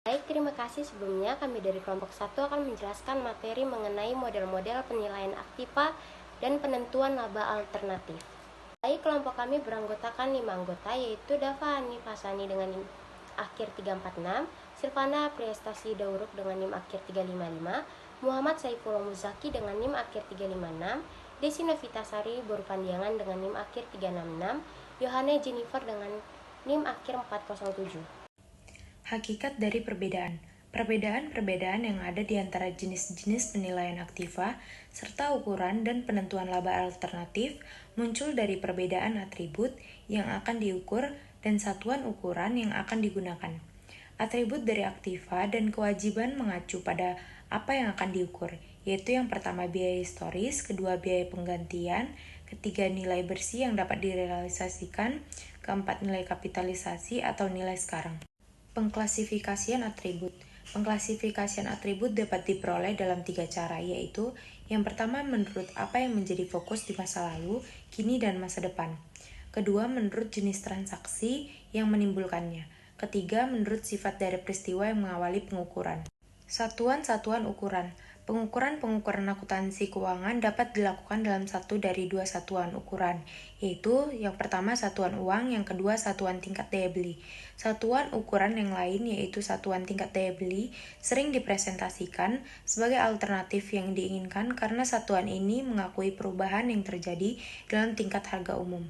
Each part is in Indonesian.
Baik, terima kasih. Sebelumnya kami dari kelompok 1 akan menjelaskan materi mengenai model-model penilaian aktiva dan penentuan laba alternatif. Baik, kelompok kami beranggotakan 5 anggota, yaitu Dava Hanif Hasani dengan NIM akhir 346, Silvana Prestasi Dauruk dengan NIM akhir 355, Muhammad Saifullah Muzaki dengan NIM akhir 356, Desi Novitasari Borupandiangan dengan NIM akhir 366, Yohane Jennifer dengan NIM akhir 407. Hakikat dari perbedaan. Perbedaan-perbedaan yang ada di antara jenis-jenis penilaian aktiva serta ukuran dan penentuan laba alternatif muncul dari perbedaan atribut yang akan diukur dan satuan ukuran yang akan digunakan. Atribut dari aktiva dan kewajiban mengacu pada apa yang akan diukur, yaitu yang pertama biaya historis, kedua biaya penggantian, ketiga nilai bersih yang dapat direalisasikan, keempat nilai kapitalisasi atau nilai sekarang. Pengklasifikasian atribut. Pengklasifikasian atribut dapat diperoleh dalam 3 cara, yaitu yang pertama menurut apa yang menjadi fokus di masa lalu, kini, dan masa depan. Kedua, menurut jenis transaksi yang menimbulkannya. Ketiga, menurut sifat dari peristiwa yang mengawali pengukuran. Satuan-satuan ukuran. Pengukuran-pengukuran akuntansi keuangan dapat dilakukan dalam satu dari dua satuan ukuran, yaitu yang pertama satuan uang, yang kedua satuan tingkat daya beli. Satuan ukuran yang lain, yaitu satuan tingkat daya beli, sering dipresentasikan sebagai alternatif yang diinginkan karena satuan ini mengakui perubahan yang terjadi dalam tingkat harga umum.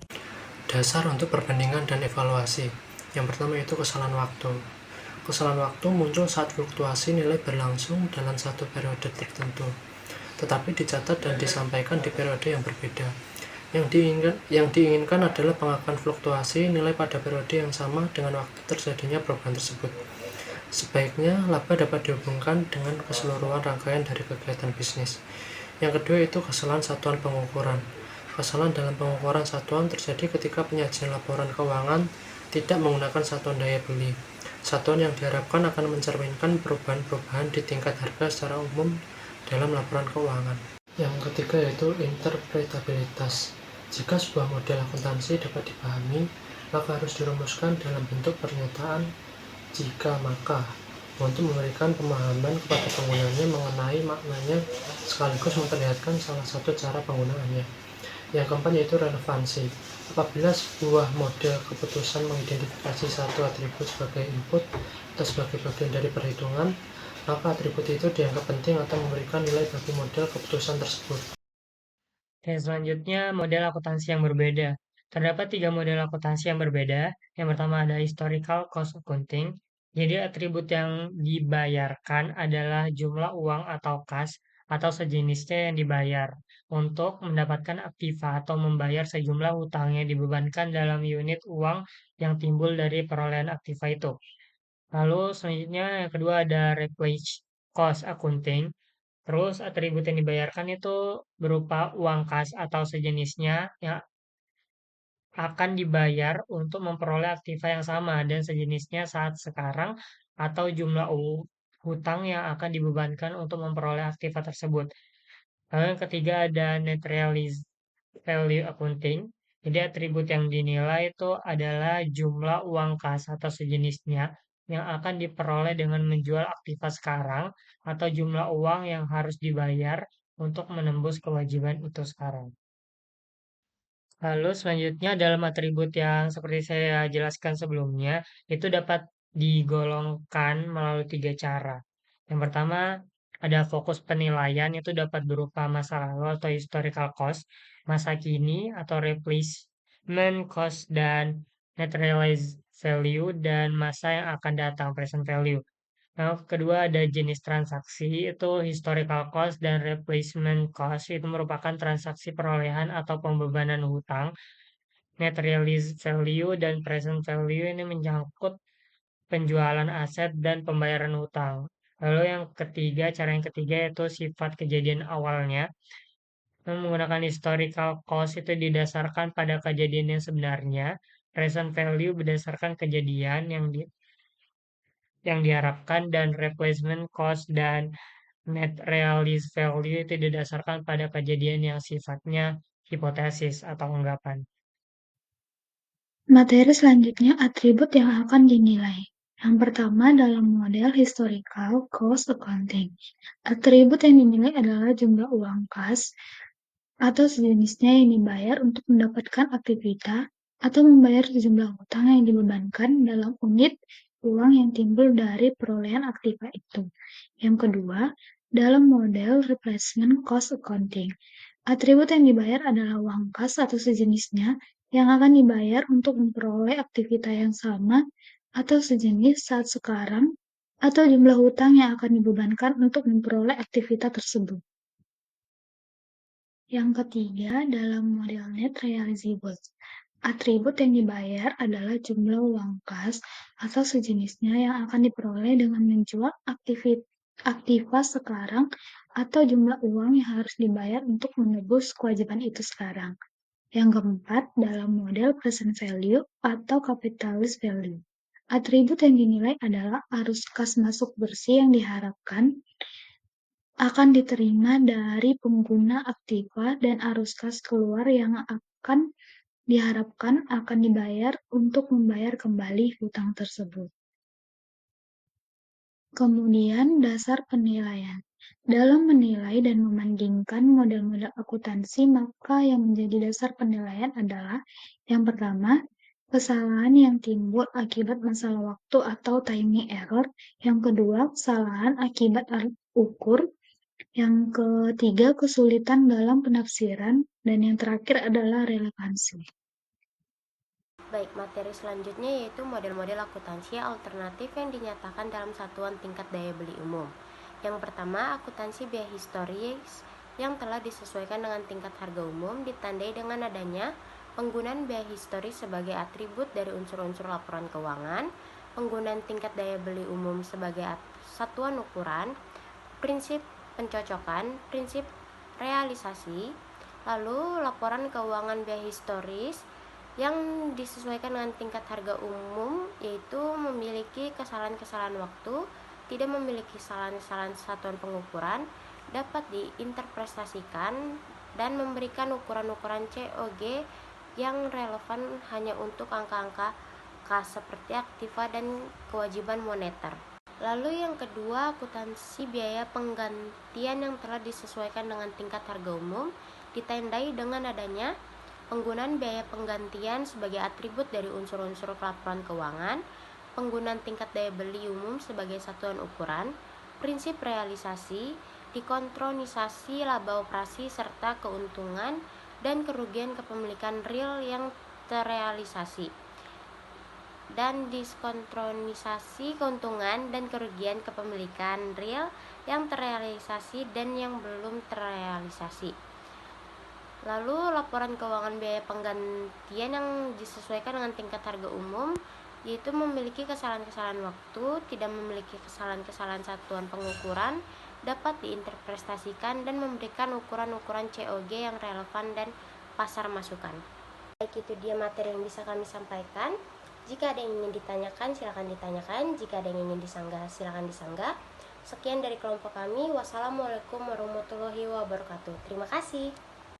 Dasar untuk perbandingan dan evaluasi. Yang pertama itu kesalahan waktu. Kesalahan waktu muncul saat fluktuasi nilai berlangsung dalam satu periode tertentu, tetapi dicatat dan disampaikan di periode yang berbeda. Yang diinginkan adalah pengakuan fluktuasi nilai pada periode yang sama dengan waktu terjadinya perubahan tersebut. Sebaiknya laba dapat dihubungkan dengan keseluruhan rangkaian dari kegiatan bisnis. Yang kedua itu kesalahan satuan pengukuran. Kesalahan dalam pengukuran satuan terjadi ketika penyajian laporan keuangan tidak menggunakan satuan daya beli. Satuan yang diharapkan akan mencerminkan perubahan-perubahan di tingkat harga secara umum dalam laporan keuangan. Yang ketiga yaitu interpretabilitas. Jika sebuah model akuntansi dapat dipahami, maka harus dirumuskan dalam bentuk pernyataan jika maka untuk memberikan pemahaman kepada penggunanya mengenai maknanya sekaligus memperlihatkan salah satu cara penggunaannya. Yang keempat yaitu relevansi. Apabila sebuah model keputusan mengidentifikasi satu atribut sebagai input atau sebagai bagian dari perhitungan, maka atribut itu dianggap penting atau memberikan nilai bagi model keputusan tersebut. Dan selanjutnya model akuntansi yang berbeda. Terdapat 3 model akuntansi yang berbeda. Yang pertama ada historical cost accounting. Jadi atribut yang dibayarkan adalah jumlah uang atau kas atau sejenisnya yang dibayar untuk mendapatkan aktiva atau membayar sejumlah hutang yang dibebankan dalam unit uang yang timbul dari perolehan aktiva itu. Lalu selanjutnya yang kedua ada replace cost accounting. Terus atribut yang dibayarkan itu berupa uang kas atau sejenisnya yang akan dibayar untuk memperoleh aktiva yang sama dan sejenisnya saat sekarang atau jumlah hutang yang akan dibebankan untuk memperoleh aktiva tersebut. Lalu yang ketiga ada net realized value accounting. Jadi atribut yang dinilai itu adalah jumlah uang kas atau sejenisnya yang akan diperoleh dengan menjual aktiva sekarang atau jumlah uang yang harus dibayar untuk menembus kewajiban itu sekarang. Lalu selanjutnya dalam atribut yang seperti saya jelaskan sebelumnya, itu dapat digolongkan melalui 3 cara. Yang pertama, ada fokus penilaian, itu dapat berupa masa lalu atau historical cost, masa kini atau replacement cost, dan net realized value, dan masa yang akan datang, present value. Nah, kedua ada jenis transaksi, itu historical cost dan replacement cost, itu merupakan transaksi perolehan atau pembebanan hutang. Net realized value dan present value ini menyangkut penjualan aset dan pembayaran hutang. Lalu yang ketiga, cara yang ketiga yaitu sifat kejadian awalnya. Menggunakan historical cost itu didasarkan pada kejadian yang sebenarnya. Present value berdasarkan kejadian yang diharapkan, dan replacement cost dan net realized value itu didasarkan pada kejadian yang sifatnya hipotesis atau anggapan. Materi selanjutnya atribut yang akan dinilai. Yang pertama dalam model historical cost accounting. Atribut yang dinilai adalah jumlah uang kas atau sejenisnya yang dibayar untuk mendapatkan aktivitas atau membayar sejumlah hutang yang dibebankan dalam unit uang yang timbul dari perolehan aktiva itu. Yang kedua, dalam model replacement cost accounting. Atribut yang dibayar adalah uang kas atau sejenisnya yang akan dibayar untuk memperoleh aktivitas yang sama atau sejenis saat sekarang atau jumlah hutang yang akan dibebankan untuk memperoleh aktivitas tersebut. Yang ketiga, dalam model net realizable. Atribut yang dibayar adalah jumlah uang kas atau sejenisnya yang akan diperoleh dengan menjual aktiva sekarang atau jumlah uang yang harus dibayar untuk menebus kewajiban itu sekarang. Yang keempat, dalam model present value atau capitalist value. Atribut yang dinilai adalah arus kas masuk bersih yang diharapkan akan diterima dari pengguna aktiva dan arus kas keluar yang diharapkan akan dibayar untuk membayar kembali hutang tersebut. Kemudian dasar penilaian. Dalam menilai dan membandingkan model-model akuntansi, maka yang menjadi dasar penilaian adalah yang pertama, kesalahan yang timbul akibat masalah waktu atau timing error. Yang kedua, kesalahan akibat alat ukur. Yang ketiga, kesulitan dalam penafsiran. Dan yang terakhir adalah relevansi. Baik, materi selanjutnya yaitu model-model akuntansi alternatif yang dinyatakan dalam satuan tingkat daya beli umum. Yang pertama, akuntansi biaya historis yang telah disesuaikan dengan tingkat harga umum ditandai dengan adanya penggunaan biaya historis sebagai atribut dari unsur-unsur laporan keuangan, penggunaan tingkat daya beli umum sebagai satuan ukuran, prinsip pencocokan, prinsip realisasi, lalu laporan keuangan biaya historis yang disesuaikan dengan tingkat harga umum, yaitu memiliki kesalahan-kesalahan waktu, tidak memiliki kesalahan-kesalahan satuan pengukuran, dapat diinterpretasikan dan memberikan ukuran-ukuran COG yang relevan hanya untuk angka-angka kas seperti aktiva dan kewajiban moneter. Lalu yang kedua, akuntansi biaya penggantian yang telah disesuaikan dengan tingkat harga umum ditandai dengan adanya penggunaan biaya penggantian sebagai atribut dari unsur-unsur laporan keuangan, penggunaan tingkat daya beli umum sebagai satuan ukuran, prinsip realisasi, dikontronisasi laba operasi serta keuntungan dan kerugian kepemilikan real yang terrealisasi, dan diskontроnisasi keuntungan dan kerugian kepemilikan real yang terrealisasi dan yang belum terrealisasi. Lalu laporan keuangan biaya penggantian yang disesuaikan dengan tingkat harga umum, yaitu memiliki kesalahan-kesalahan waktu, tidak memiliki kesalahan-kesalahan satuan pengukuran, dapat diinterpretasikan dan memberikan ukuran-ukuran COG yang relevan dan pasar masukan. Baik, itu dia materi yang bisa kami sampaikan. Jika ada yang ingin ditanyakan, silakan ditanyakan. Jika ada yang ingin disanggah, silakan disanggah. Sekian dari kelompok kami. Wassalamualaikum warahmatullahi wabarakatuh. Terima kasih.